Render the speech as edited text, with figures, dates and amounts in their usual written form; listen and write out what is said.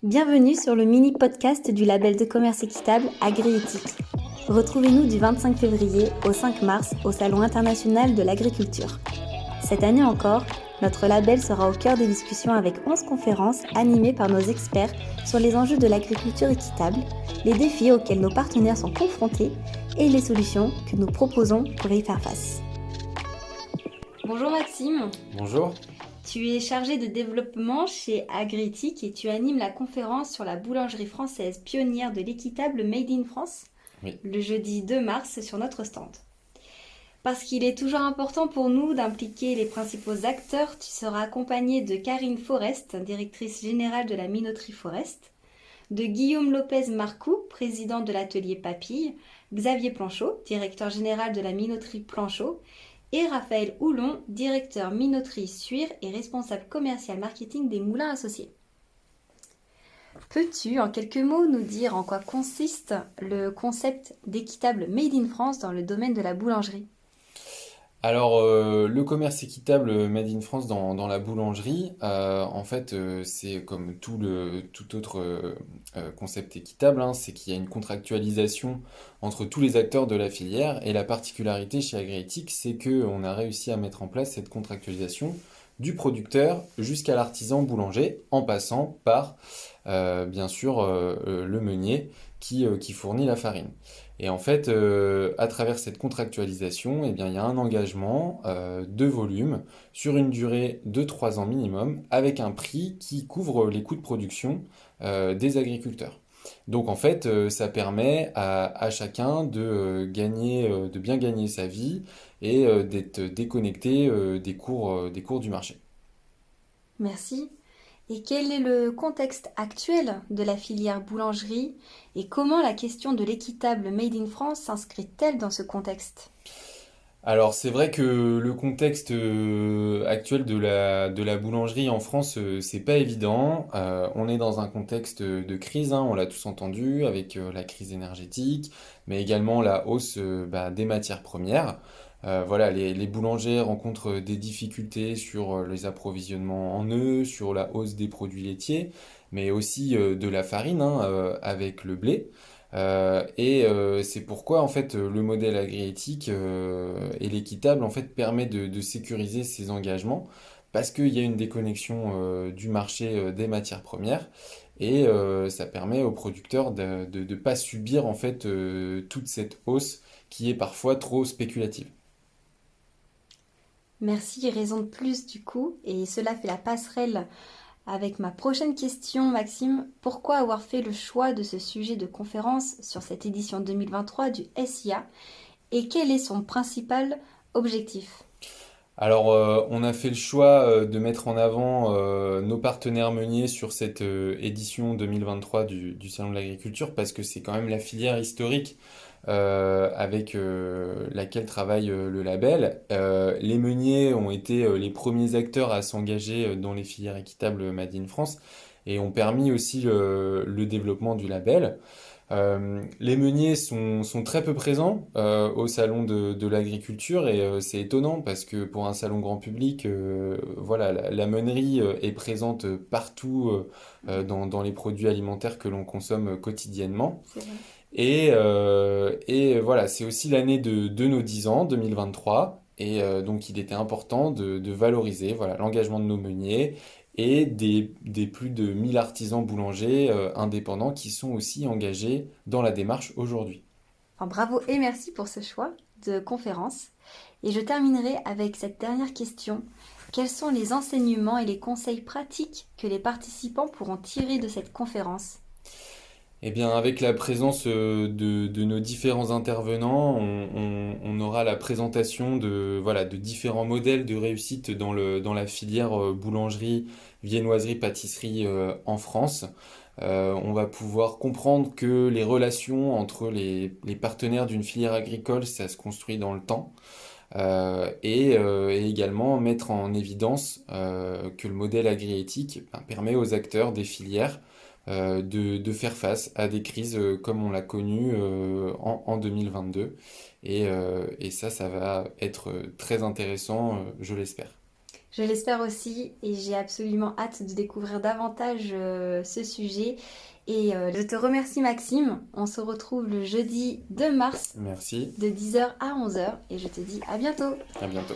Bienvenue sur le mini-podcast du label de commerce équitable Agriéthique. Retrouvez-nous du 25 février au 5 mars au Salon international de l'agriculture. Cette année encore, notre label sera au cœur des discussions avec 11 conférences animées par nos experts sur les enjeux de l'agriculture équitable, les défis auxquels nos partenaires sont confrontés et les solutions que nous proposons pour y faire face. Bonjour Maxime. Bonjour. Tu es chargé de développement chez Agriéthique et tu animes la conférence sur la boulangerie française pionnière de l'équitable Made in France, Oui. le jeudi 2 mars sur notre stand. Parce qu'il est toujours important pour nous d'impliquer les principaux acteurs, tu seras accompagné de Karine Forest, directrice générale de la minoterie Forest, de Guillaume Lopez-Marcoux, président de l'atelier Papille, Xavier Planchot, directeur général de la minoterie Planchot, et Raphaël Houlon, directeur minoterie Suire et responsable commercial marketing des Moulins Associés. Peux-tu, en quelques mots, nous dire en quoi consiste le concept d'équitable Made in France dans le domaine de la boulangerie ? Alors, le commerce équitable Made in France dans la boulangerie, c'est comme tout autre concept équitable, hein, c'est qu'il y a une contractualisation entre tous les acteurs de la filière. Et la particularité chez Agriéthique, c'est qu'on a réussi à mettre en place cette contractualisation du producteur jusqu'à l'artisan boulanger, en passant par, bien sûr, le meunier qui fournit la farine. Et en fait, à travers cette contractualisation, eh bien, il y a un engagement de volume sur une durée de 3 ans minimum, avec un prix qui couvre les coûts de production des agriculteurs. Donc en fait, ça permet à chacun de bien gagner sa vie et d'être déconnecté des cours du marché. Merci. Et quel est le contexte actuel de la filière boulangerie et comment la question de l'équitable Made in France s'inscrit-elle dans ce contexte ? Alors c'est vrai que le contexte actuel de la boulangerie en France, c'est pas évident. On est dans un contexte de crise, hein, on l'a tous entendu, avec la crise énergétique, mais également la hausse des matières premières. Voilà, les boulangers rencontrent des difficultés sur les approvisionnements en œufs, sur la hausse des produits laitiers, mais aussi de la farine, hein, avec le blé. C'est pourquoi en fait le modèle agriéthique et l'équitable en fait permet de sécuriser ces engagements parce qu'il y a une déconnexion du marché des matières premières et ça permet aux producteurs de ne pas subir en fait toute cette hausse qui est parfois trop spéculative. Merci, raison de plus du coup, et cela fait la passerelle avec ma prochaine question, Maxime. Pourquoi avoir fait le choix de ce sujet de conférence sur cette édition 2023 du SIA et quel est son principal objectif ? Alors, on a fait le choix de mettre en avant nos partenaires meuniers sur cette édition 2023 du Salon de l'Agriculture parce que c'est quand même la filière historique avec laquelle travaille le label. Les meuniers ont été les premiers acteurs à s'engager dans les filières équitables Made in France et ont permis aussi le développement du label. Les meuniers sont très peu présents au salon de l'agriculture et c'est étonnant parce que pour un salon grand public, voilà, la meunerie est présente partout dans les produits alimentaires que l'on consomme quotidiennement. C'est vrai. Et voilà, c'est aussi l'année de nos 10 ans, 2023. Et donc il était important de valoriser voilà, l'engagement de nos meuniers et des plus de 1000 artisans boulangers indépendants qui sont aussi engagés dans la démarche aujourd'hui. Enfin, bravo et merci pour ce choix de conférence. Et je terminerai avec cette dernière question. Quels sont les enseignements et les conseils pratiques que les participants pourront tirer de cette conférence ? Eh bien, avec la présence de nos différents intervenants, on aura la présentation voilà, de différents modèles de réussite dans la filière boulangerie, viennoiserie, pâtisserie en France. On va pouvoir comprendre que les relations entre les partenaires d'une filière agricole, ça se construit dans le temps. Et également mettre en évidence que le modèle agriéthique permet aux acteurs des filières de faire face à des crises comme on l'a connu en 2022. Et ça va être très intéressant, je l'espère. Je l'espère aussi et j'ai absolument hâte de découvrir davantage ce sujet. Et je te remercie Maxime. On se retrouve le jeudi 2 mars Merci, de 10h à 11h et je te dis à bientôt. à bientôt.